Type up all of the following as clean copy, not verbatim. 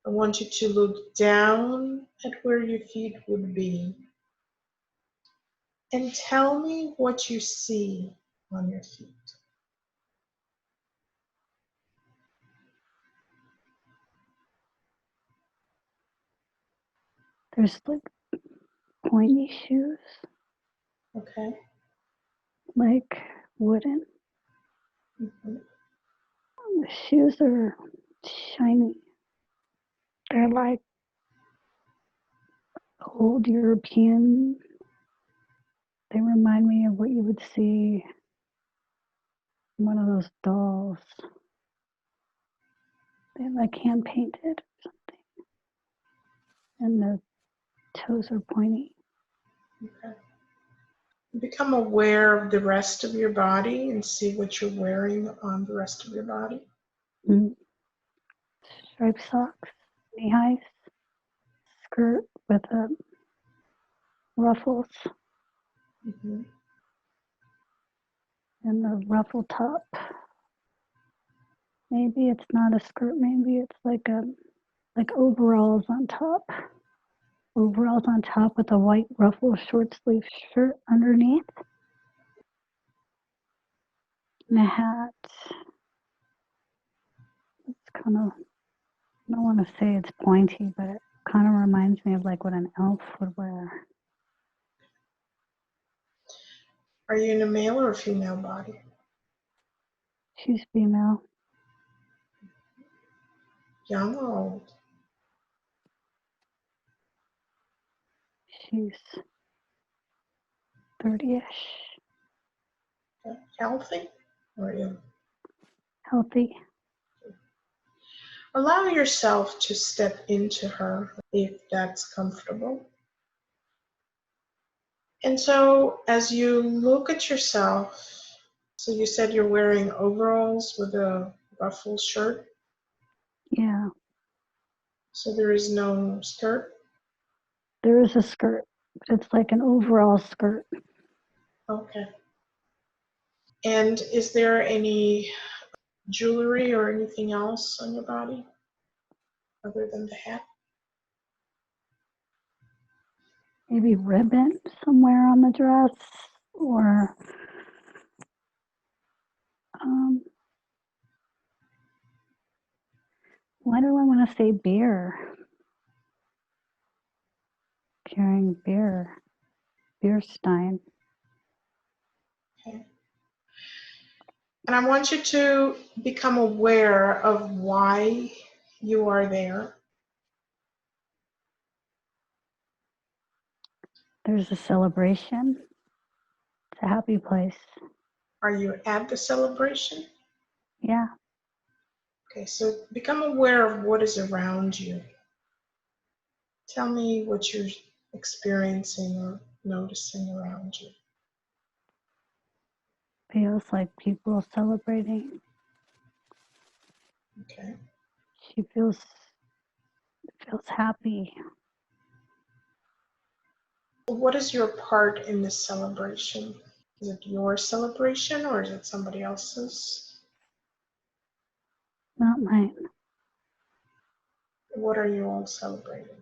I want you to look down at where your feet would be and tell me what you see on your feet. There's like pointy shoes, Okay. like wooden. Mm-hmm. The shoes are shiny. They're like old European. They remind me of what you would see in one of those dolls. They're like hand painted or something. And the toes are pointy. Okay. Become aware of the rest of your body and see what you're wearing on the rest of your body. Mm. Striped socks, knee highs, skirt with ruffles, Mm-hmm. and the ruffle top. Maybe it's not a skirt. Maybe it's like overalls on top. Overalls on top with a white ruffle short sleeve shirt underneath. And a hat. It's kind of, I don't want to say it's pointy, but it kind of reminds me of like what an elf would wear. Are you in a male or a female body? She's female. Young or old? She's 30-ish. Okay. Healthy or ill? Healthy. Allow yourself to step into her if that's comfortable. And so as you look at yourself, so you said you're wearing overalls with a ruffled shirt? Yeah. So there is no skirt? There is a skirt, but it's like an overall skirt. Okay. And is there any jewelry or anything else on your body other than the hat? Maybe ribbon somewhere on the dress, or why do I want to say beer? Carrying beer stein. Okay. And I want you to become aware of why you are there. There's a celebration. It's a happy place. Are you at the celebration? Yeah. Okay, so become aware of what is around you. Tell me what you're experiencing or noticing around you. Feels like people celebrating. Okay. She feels happy. What is your part in this celebration? Is it your celebration or is it somebody else's? Not mine. What are you all celebrating?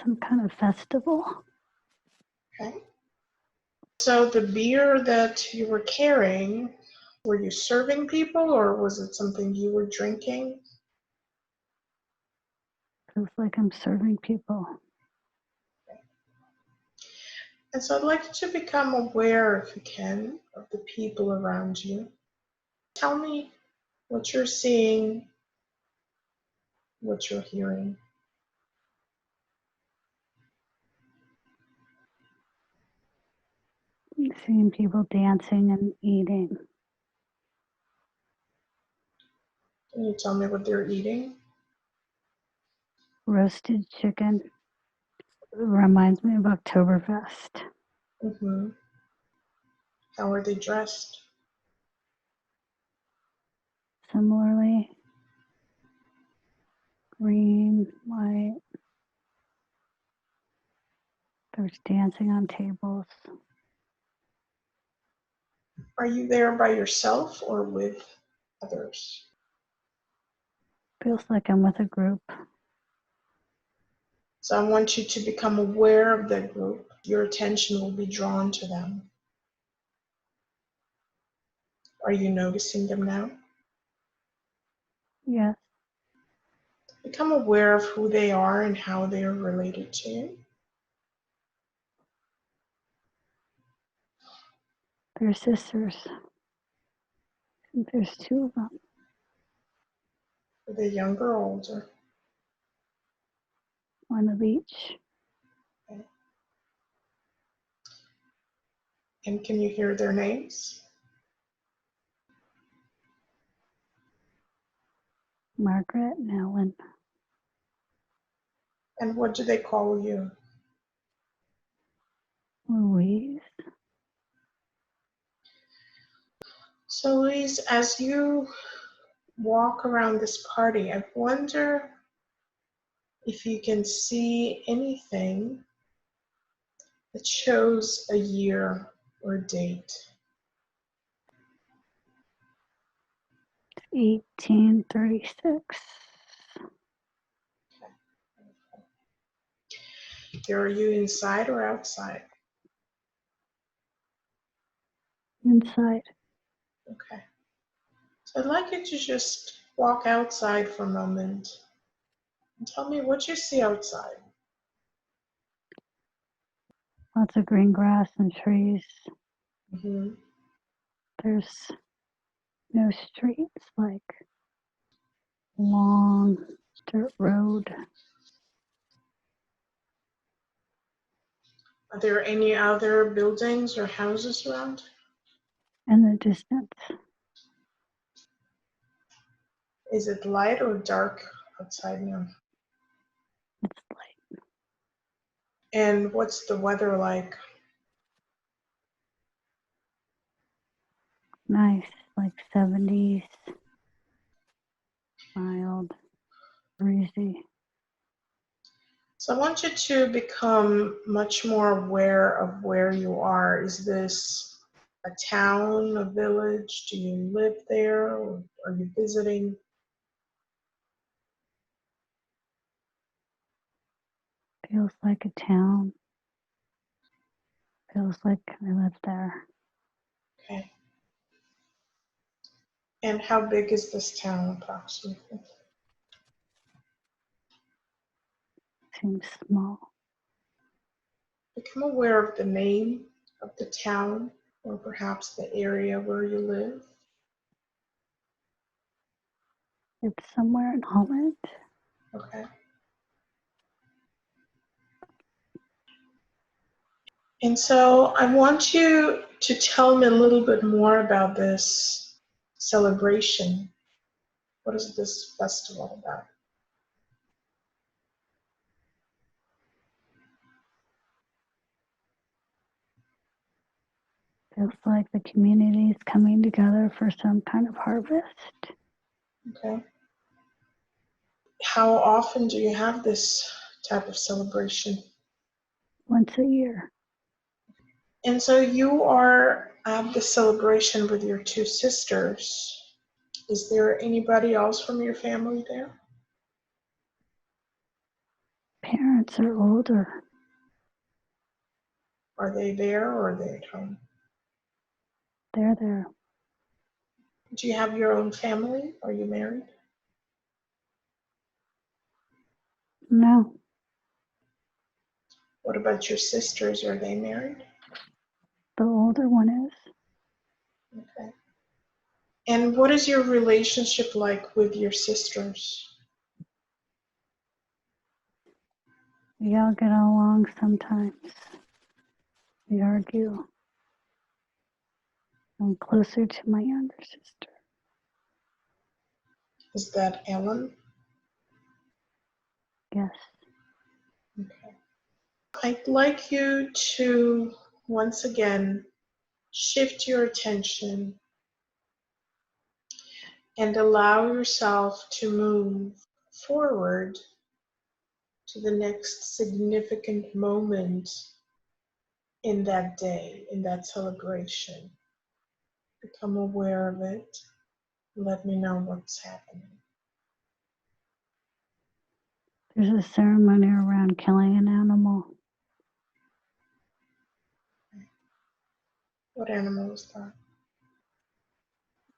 Some kind of festival. Okay. So the beer that you were carrying, were you serving people or was it something you were drinking? Feels like I'm serving people. And so I'd like you to become aware, if you can, of the people around you. Tell me what you're seeing, what you're hearing. Seeing people dancing and eating. Can you tell me what they're eating? Roasted chicken. It reminds me of Oktoberfest. Mm-hmm. How are they dressed? Similarly, green, white. There's dancing on tables. Are you there by yourself or with others? Feels like I'm with a group. So I want you to become aware of that group. Your attention will be drawn to them. Are you noticing them now? Yes. Become aware of who they are and how they are related to you. They're sisters. There's two of them. Are they younger or older? One of each. Okay. And can you hear their names? Margaret and Ellen. And what do they call you? Louise. So Louise, as you walk around this party, I wonder if you can see anything that shows a year or date. 1836. Are you inside or outside? Inside. Okay. So I'd like you to just walk outside for a moment and tell me what you see outside. Lots of green grass and trees. Mm-hmm. There's no streets, like long dirt road. Are there any other buildings or houses around? In the distance. Is it light or dark outside now? It's light. And what's the weather like? Nice, like 70s. Mild, breezy. So I want you to become much more aware of where you are. Is this a town, a village? Do you live there or are you visiting? Feels like a town. Feels like I live there. Okay. And how big is this town approximately? Seems small. Become aware of the name of the town or perhaps the area where you live. It's somewhere in Holland. Okay. And so I want you to tell me a little bit more about this celebration. What is this festival about? Feels like the community is coming together for some kind of harvest. Okay. How often do you have this type of celebration? Once a year. And so you are at the celebration with your two sisters. Is there anybody else from your family there? Parents are older. Are they there or are they at home? They're there. Do you have your own family? Are you married? No, What about your sisters? Are they married? the older one is. Okay. And what is your relationship like with your sisters? We all get along sometimes. We argue. I'm closer to my younger sister. Is that Ellen? Yes. Okay. I'd like you to once again shift your attention and allow yourself to move forward to the next significant moment in that day, in that celebration. Become aware of it. Let me know what's happening. There's a ceremony around killing an animal. What animal is that?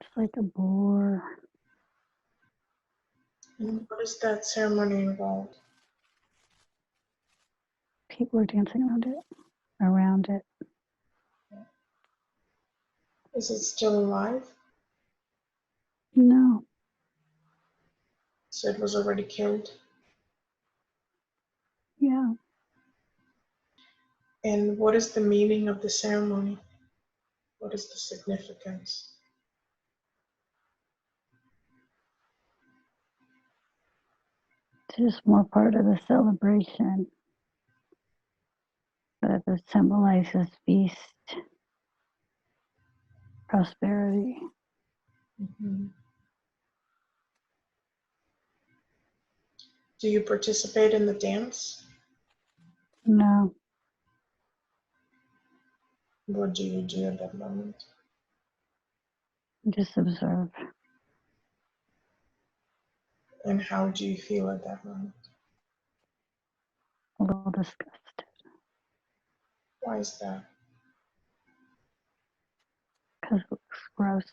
It's like a boar. And what does that ceremony involve? People are dancing around it. Is it still alive? No, So it was already killed. yeah. And what is the meaning of the ceremony? What is the significance? It's just more part of the celebration. But it symbolizes feast, prosperity. Mm-hmm. Do you participate in the dance? No, What do you do at that moment? just observe. And how do you feel at that moment? A little disgusted. Why is that? Because it looks gross.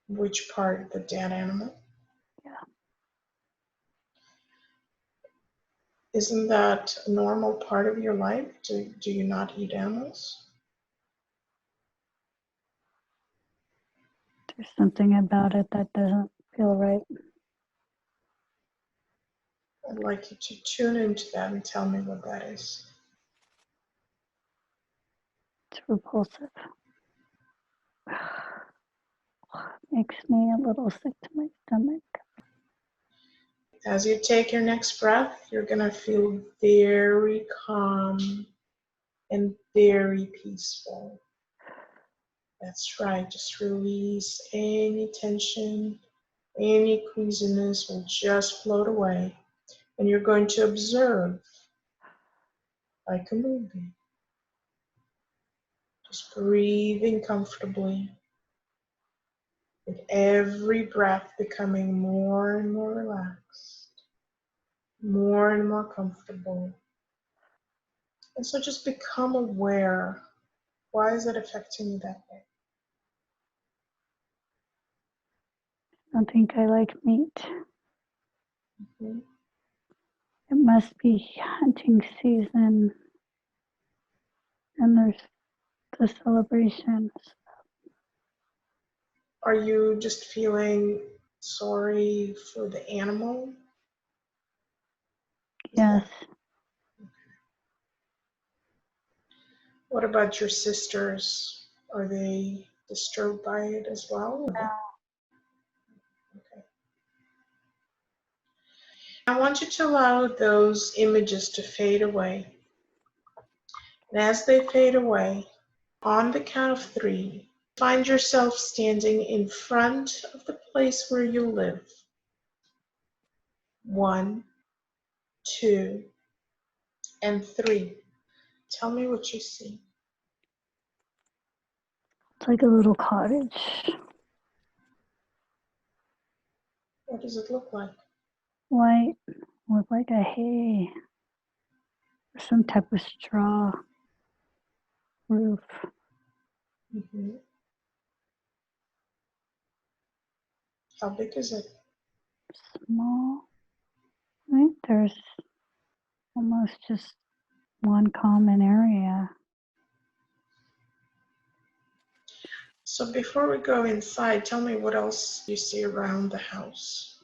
Which part? The dead animal? Yeah. Isn't that a normal part of your life? Do you not eat animals? There's something about it that doesn't feel right. I'd like you to tune into that and tell me what that is. It's repulsive. Makes me a little sick to my stomach. As you take your next breath, you're going to feel very calm and very peaceful. That's right. Just release any tension, any queasiness will just float away. And you're going to observe like a movie. Just breathing comfortably, with every breath becoming more and more relaxed, more and more comfortable. And so just become aware. Why is it affecting you that way? I don't think I like meat. Mm-hmm. It must be hunting season. And there's the celebrations. Are you just feeling sorry for the animal? Yes. What about your sisters? Are they disturbed by it as well? No. Okay. I want you to allow those images to fade away. And as they fade away, on the count of 3, find yourself standing in front of the place where you live. 1, 2, and 3. Tell me what you see. It's like a little cottage. What does it look like? White with like a hay. Some type of straw roof. Mm-hmm. How big is it? Small. I think there's almost just one common area. So before we go inside, tell me what else you see around the house.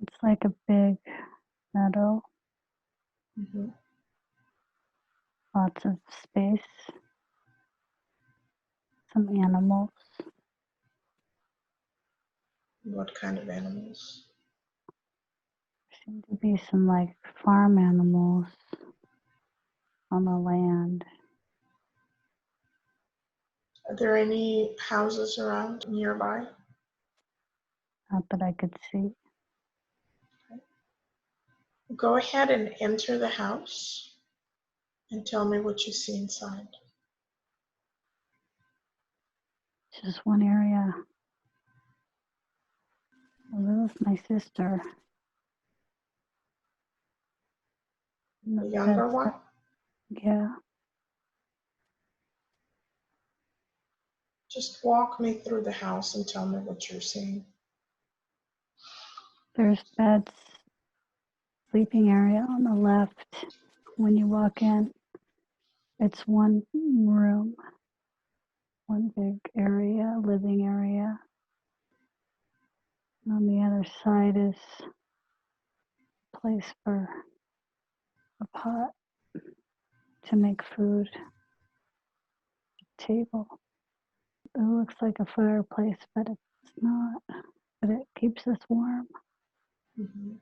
It's like a big meadow. Mm-hmm. Lots of space. Some animals. What kind of animals? Seem to be some like farm animals on the land. Are there any houses around nearby? Not that I could see. Go ahead and enter the house and tell me what you see inside. Just one area. Well, that was my sister. The younger one? Yeah. Just walk me through the house and tell me what you're seeing. There's beds, sleeping area on the left. When you walk in, it's one room, one big area, living area. And on the other side is a place for a pot to make food, table. It looks like a fireplace, but it's not. But it keeps us warm. Mm-hmm.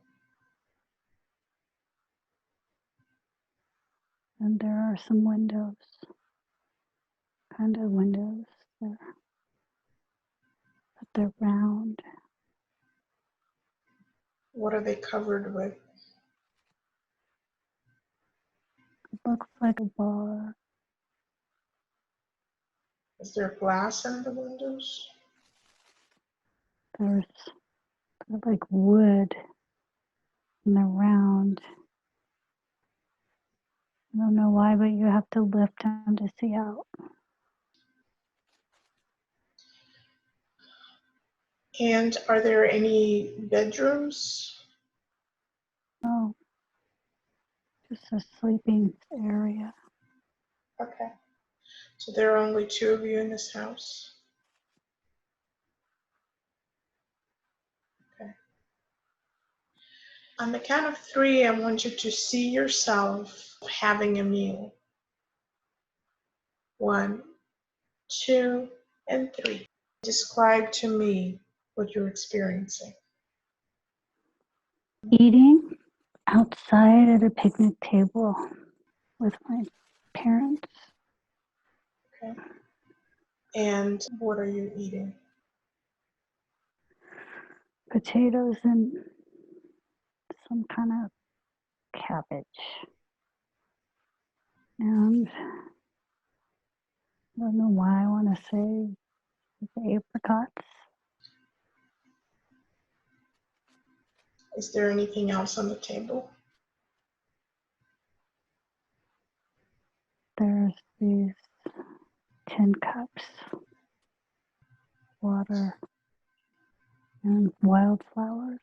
And there are some windows, kind of windows there, but they're round. What are they covered with? It looks like a bar. Is there glass in the windows? They're like wood, and they're round. I don't know why, but you have to lift them to see out. And are there any bedrooms? Oh, just a sleeping area. Okay. So there are only two of you in this house? Okay. On the count of three, I want you to see yourself having a meal. 1, 2, and 3. Describe to me what you're experiencing. Eating outside at a picnic table with my parents. Okay. And what are you eating? Potatoes and some kind of cabbage. And I don't know why I want to say the apricots. Is there anything else on the table? There's these tin cups, water, and wildflowers.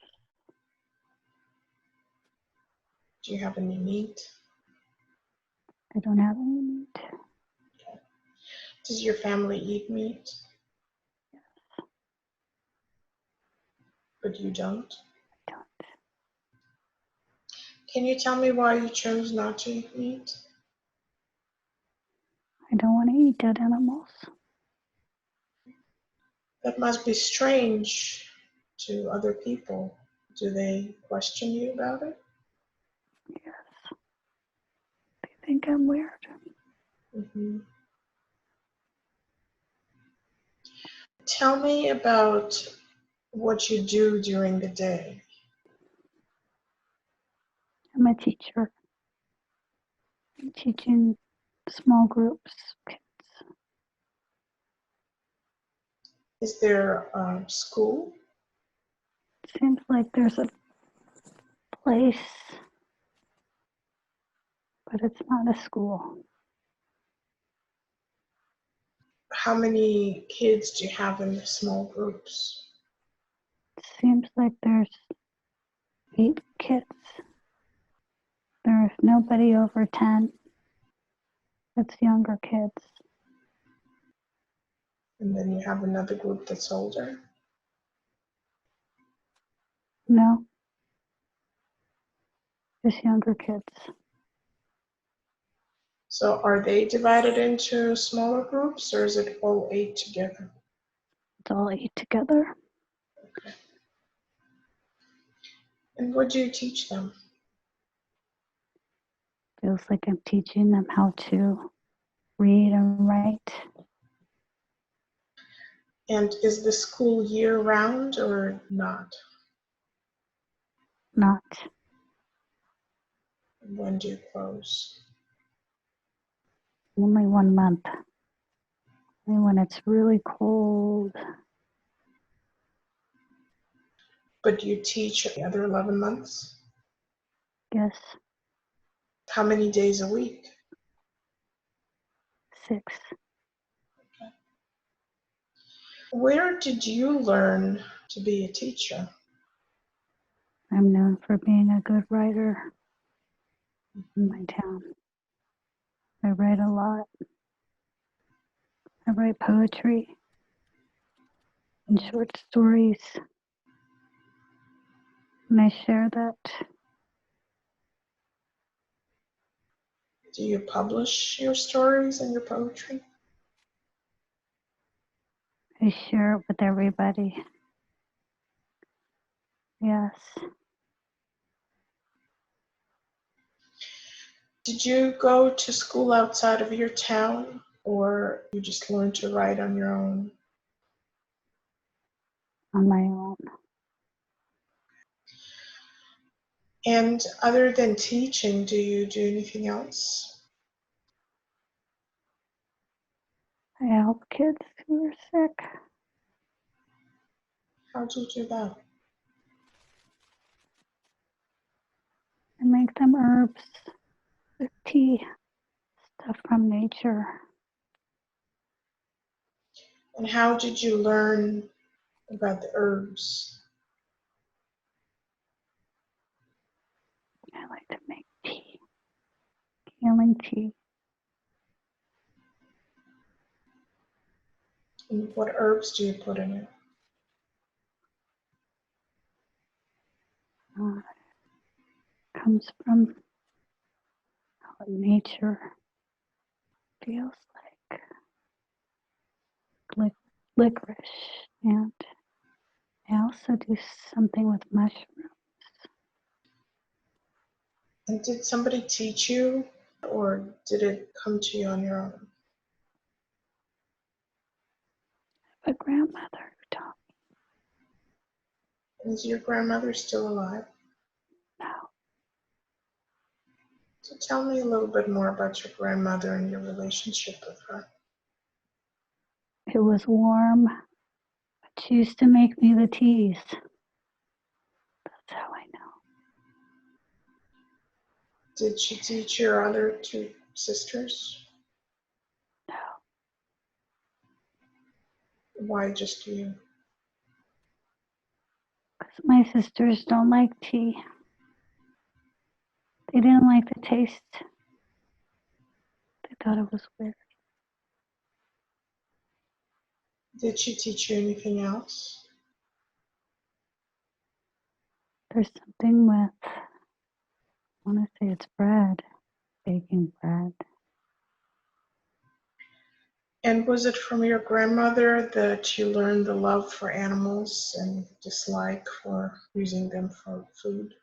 Do you have any meat? I don't have any meat. Okay. Does your family eat meat? Yes. But you don't? I don't. Can you tell me why you chose not to eat meat? I don't want to eat dead animals. That must be strange to other people. Do they question you about it? Yes. They think I'm weird. Mm-hmm. Tell me about what you do during the day. I'm a teacher. I'm teaching small groups, kids. Is there school? It seems like there's a place, but it's not a school. How many kids do you have in the small groups? It seems like there's 8 kids. There's nobody over 10. It's younger kids. And then you have another group that's older? No, just younger kids. So are they divided into smaller groups, or is it all 8 together? It's all 8 together. Okay. And what do you teach them? Feels like I'm teaching them how to read and write. And is the school year-round or not? Not. When do you close? Only 1 month. Only when it's really cold. But you teach the other 11 months? Yes, How many days a week? 6. Where did you learn to be a teacher? I'm known for being a good writer in my town. I write a lot. I write poetry and short stories, and I share that. Do you publish your stories and your poetry? I share it with everybody. Yes. Did you go to school outside of your town, or you just learned to write on your own? On my own. And other than teaching, do you do anything else? I help kids who are sick. How do you do that? I make them herbs, with tea, stuff from nature. And how did you learn about the herbs? I like to make tea, healing tea. And what herbs do you put in it? Comes from how nature feels like licorice, and I also do something with mushrooms. And did somebody teach you, or did it come to you on your own? A grandmother who taught And is your grandmother still alive? me how. So tell me a little bit more about your grandmother and your relationship with her. It was warm, but she used to make me the teas. That's how I know. Did she teach your other 2 sisters? No, Why just you? because my sisters don't like tea. They didn't like the taste. They thought it was weird. Did she teach you anything else? There's something with, I want to say it's bread, baking bread. And was it from your grandmother that you learned the love for animals and dislike for using them for food?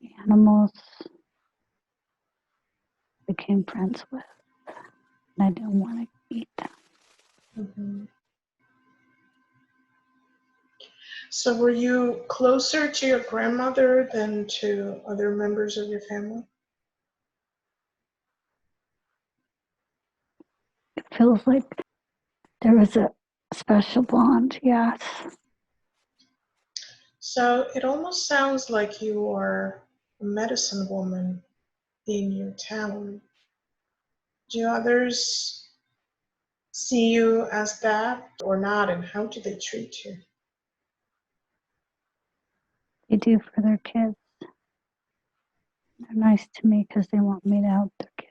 The animals became friends with, and I didn't want to eat them. Mm-hmm. So were you closer to your grandmother than to other members of your family? It feels like there was a special bond, yes. So it almost sounds like you are a medicine woman in your town. Do others see you as that or not, and how do they treat you? They do for their kids. They're nice to me because they want me to help their kids.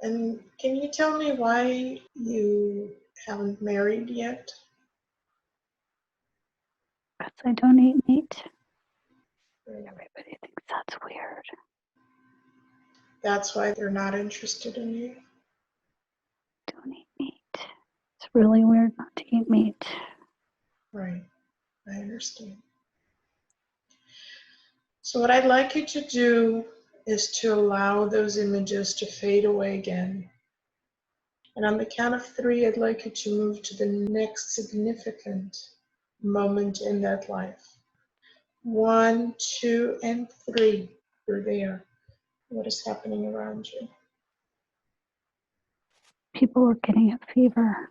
And can you tell me why you haven't married yet? Because I don't eat meat. Everybody thinks that's weird. That's why they're not interested in you? Don't eat meat. It's really weird not to eat meat. Right, I understand. So what I'd like you to do is to allow those images to fade away again. And on the count of 3, I'd like you to move to the next significant moment in that life. 1, 2, and 3. You're there. What is happening around you? People were getting a fever.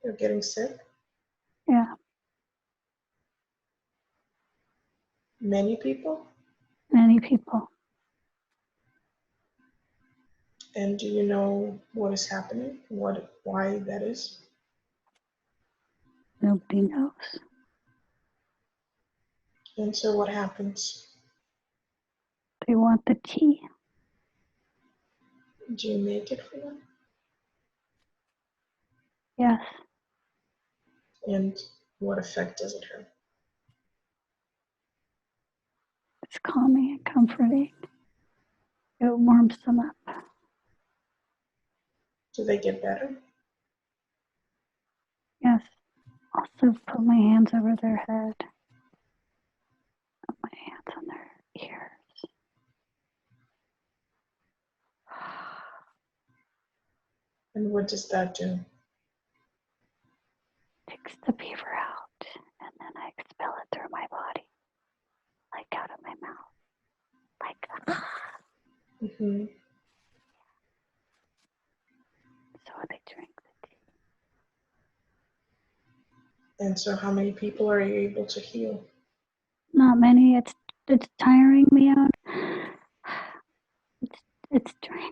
You're getting sick? Yeah, Many people? many people. And do you know what is happening? Why that is? Nobody knows. And so what happens? They want the tea. Do you make it for them? Yes, And what effect does it have? it's calming and comforting. It warms them up. Do they get better? Yes. Also put my hands over their head. Put my hands on their ears. And what does that do? Takes the fever out, and then I expel it through my body, like out of my mouth, like Mm-hmm. So they drink the tea. And so how many people are you able to heal? Not many. It's tiring me out. It's draining.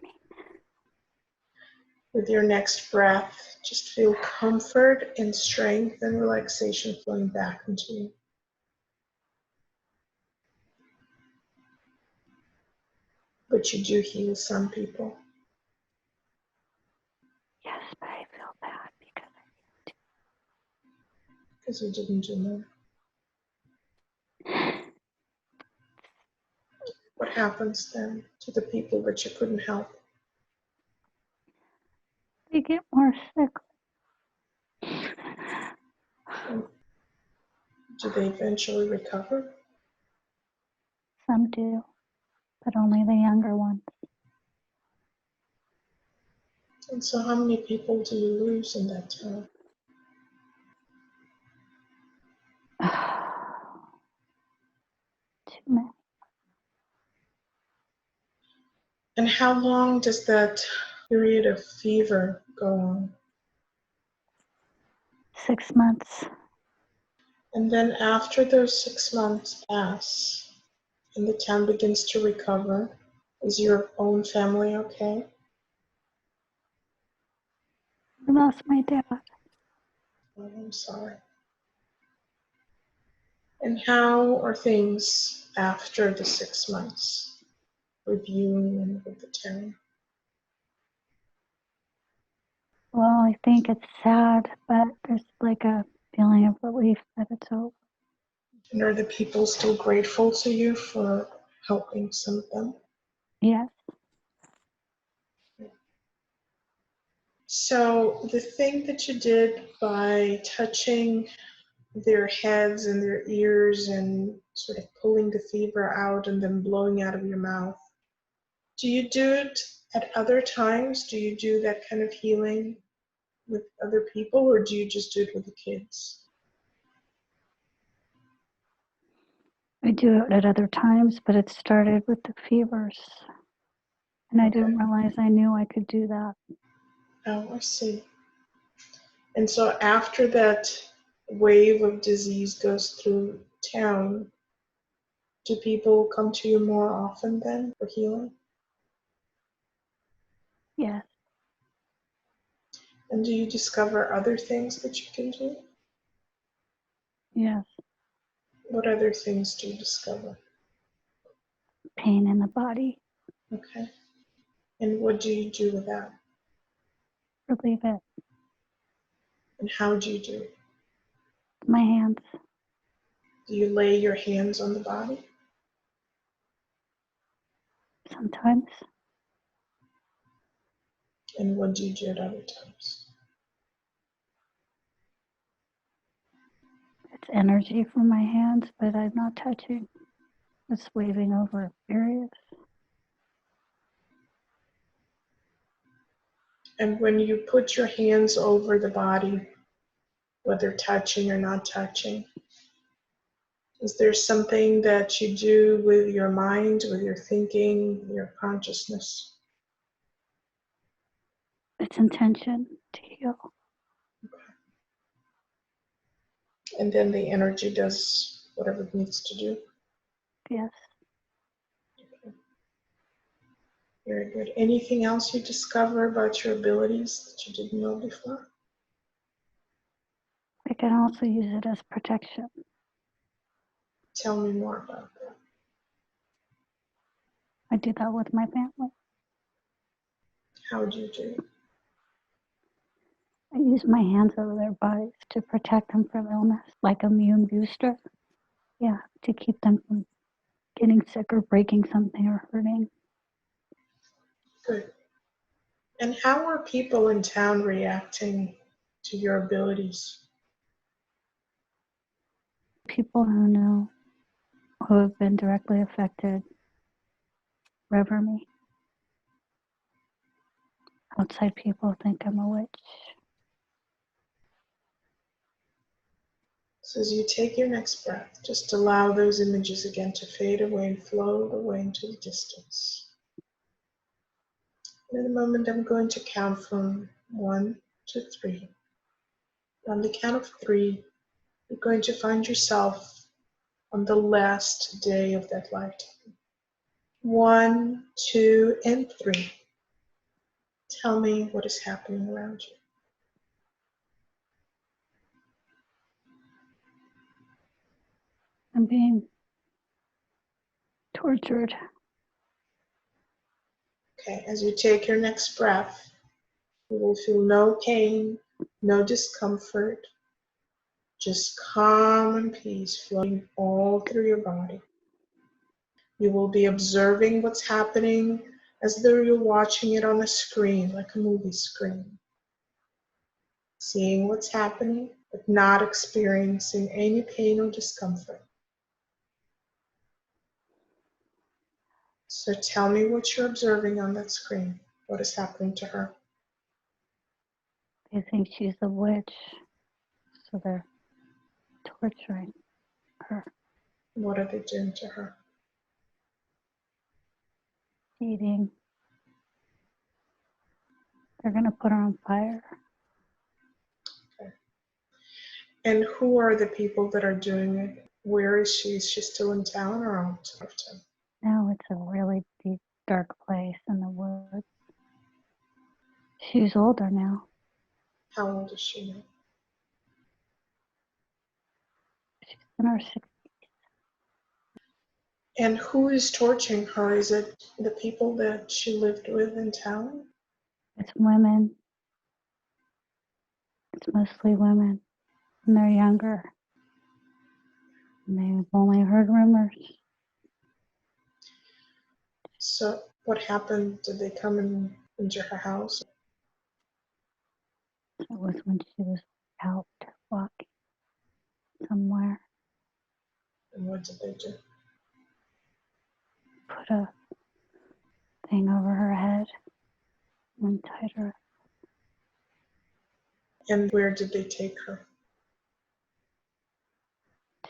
With your next breath, just feel comfort and strength and relaxation flowing back into you. But you do heal some people. Yes, but I feel bad Because you didn't do more. What happens then to the people that you couldn't help? they get more sick. And do they eventually recover? Some do, but only the younger ones. And so how many people do you lose in that time? Too many. And how long does that period of fever go on? 6 months. And then after those 6 months pass and the town begins to recover, is your own family okay? I lost my dad. Oh, I'm sorry. And how are things after the 6 months with you and with the town? Well, I think it's sad, but there's like a feeling of relief that it's over. And are the people still grateful to you for helping some of them? Yes. So the thing that you did by touching their heads and their ears and sort of pulling the fever out and then blowing out of your mouth, do you do it at other times? Do you do that kind of healing with other people, or do you just do it with the kids? I do it at other times, but it started with the fevers. And I didn't realize I knew I could do that. Oh, I see. And so after that wave of disease goes through town, do people come to you more often then for healing? Yes. And do you discover other things that you can do? Yes. What other things do you discover? Pain in the body. Okay. And what do you do with that? Relieve it. And how do you do it? My hands. Do you lay your hands on the body? Sometimes. And what do you do at other times? It's energy from my hands, but I'm not touching. It's waving over areas. And when you put your hands over the body, whether touching or not touching, is there something that you do with your mind, with your thinking, your consciousness? It's intention to heal. And then the energy does whatever it needs to do. Yes. Very good. Anything else you discover about your abilities that you didn't know before? I can also use it as protection. Tell me more about that. I do that with my family. How do you do it? I use my hands over their bodies to protect them from illness, like a immune booster. Yeah, to keep them from getting sick or breaking something or hurting. Good. And how are people in town reacting to your abilities? People who know, who have been directly affected, rever me. Outside people think I'm a witch. So as you take your next breath, just allow those images again to fade away and float away into the distance. And in a moment, I'm going to count from 1 to 3. On the count of 3, you're going to find yourself on the last day of that lifetime. 1, 2, and 3. Tell me what is happening around you. I'm being tortured. Okay, as you take your next breath, you will feel no pain, no discomfort, just calm and peace flowing all through your body. You will be observing what's happening as though you're watching it on a screen, like a movie screen. Seeing what's happening, but not experiencing any pain or discomfort. So tell me what you're observing on that screen. What is happening to her? They think she's a witch, so they're torturing her, What are they doing to her? eating. They're going to put her on fire. Okay. And who are the people that are doing it? Where is she? Is she still in town or out of town? Now it's a really deep, dark place in the woods. She's older now. How old is she now? She's in her 60s. And who is torturing her? Is it the people that she lived with in town? It's women. It's mostly women. And they're younger. And they've only heard rumors. So what happened? Did they come into her house? It was when she was out walking somewhere. And what did they do? Put a thing over her head and tied her And where did they take her?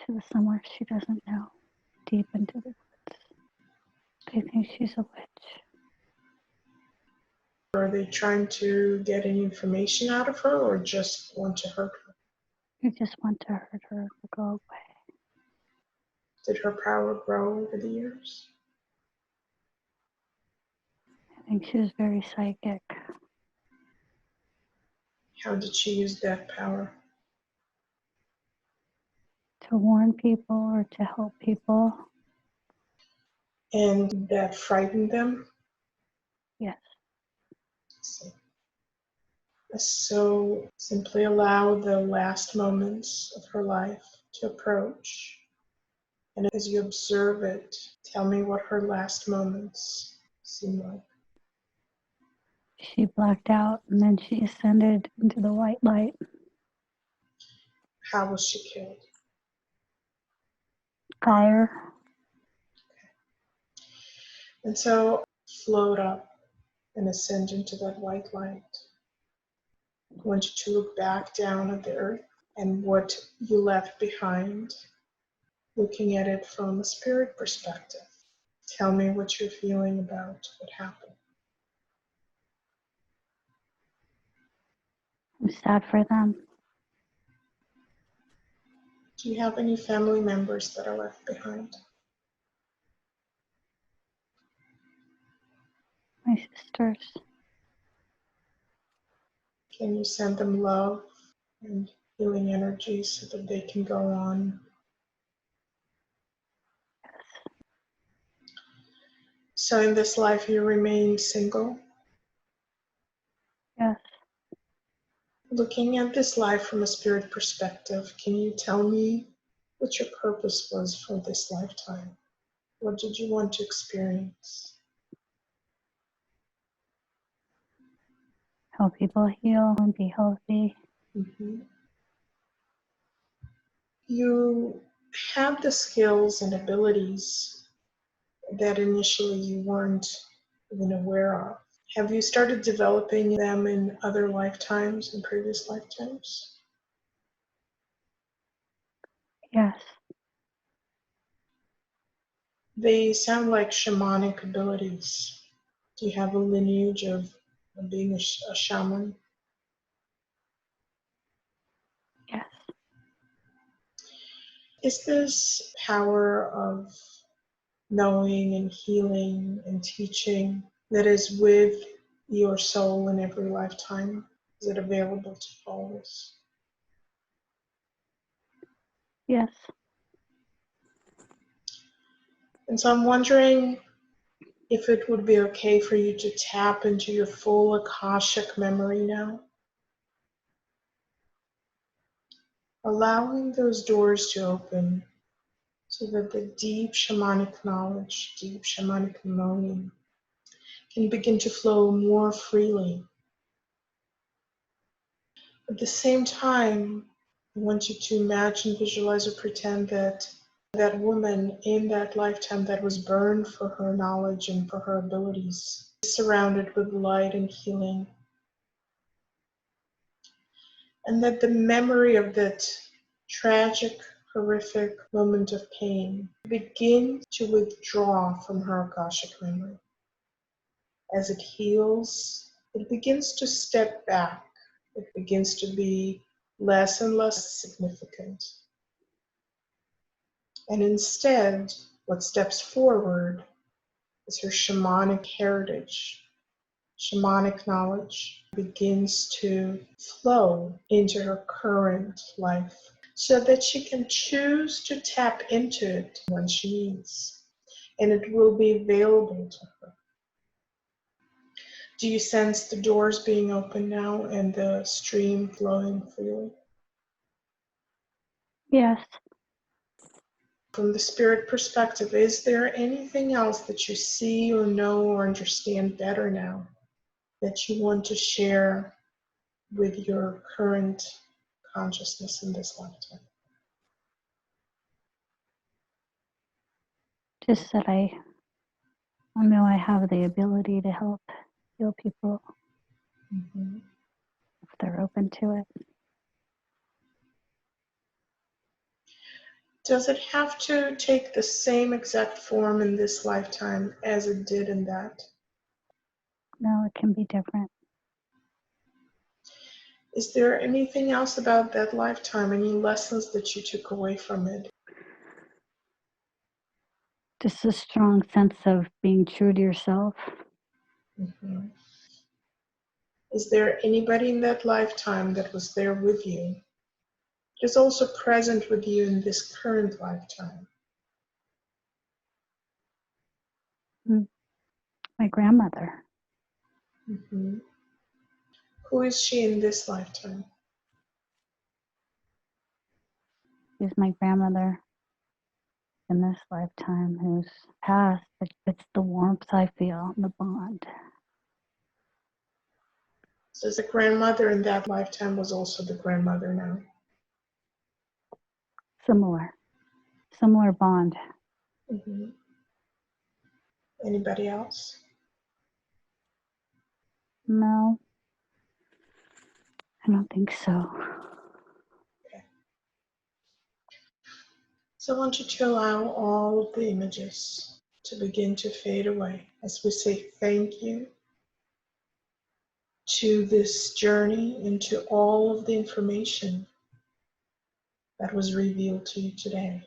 to somewhere she doesn't know, deep into the woods. They think she's a witch. Are they trying to get any information out of her or just want to hurt her? You just want to hurt her to go away. Did her power grow over the years? I think she was very psychic. How did she use that power? To warn people or to help people. And that frightened them? Yes. So simply allow the last moments of her life to approach. And as you observe it, tell me what her last moments seem like. She blacked out and then she ascended into the white light. How was she killed? Fire. And so float up and ascend into that white light. I want you to look back down at the earth and what you left behind, looking at it from a spirit perspective. Tell me what you're feeling about what happened. I'm sad for them. Do you have any family members that are left behind? My sisters. Can you send them love and healing energy so that they can go on? So in this life you remain single? Yes. Looking at this life from a spirit perspective, can you tell me what your purpose was for this lifetime? What did you want to experience? Help people heal and be healthy. Mm-hmm. You have the skills and abilities that initially you weren't even aware of. Have you started developing them in other lifetimes, in previous lifetimes? Yes. They sound like shamanic abilities. Do you have a lineage of being a shaman? Yes. Is this power of knowing and healing and teaching that is with your soul in every lifetime? Is it available to all of us? Yes. And so I'm wondering if it would be okay for you to tap into your full Akashic memory now, allowing those doors to open so that the deep shamanic knowledge, deep shamanic knowing can begin to flow more freely. At the same time, I want you to imagine, visualize, or pretend that that woman in that lifetime that was burned for her knowledge and for her abilities is surrounded with light and healing. And that the memory of that tragic, horrific moment of pain begins to withdraw from her Akashic memory. As it heals, it begins to step back. It begins to be less and less significant. And instead, what steps forward is her shamanic heritage. Shamanic knowledge begins to flow into her current life so that she can choose to tap into it when she needs. And it will be available to her. Do you sense the doors being open now and the stream flowing freely? Yes. From the spirit perspective, is there anything else that you see or know or understand better now that you want to share with your current consciousness in this lifetime? Just that I know I have the ability to help heal people Mm-hmm. if they're open to it. Does it have to take the same exact form in this lifetime as it did in that? No, it can be different. Is there anything else about that lifetime, any lessons that you took away from it? Just a strong sense of being true to yourself. Mm-hmm. Is there anybody in that lifetime that was there with you, that is also present with you in this current lifetime? My grandmother. Mm-hmm. Who is she in this lifetime? She's my grandmother in this lifetime who's passed, but it's the warmth I feel, the bond. So the grandmother in that lifetime was also the grandmother now. Similar bond. Mm-hmm. Anybody else? No, I don't think so. Okay. So I want you to allow all of the images to begin to fade away as we say thank you to this journey and to all of the information that was revealed to you today?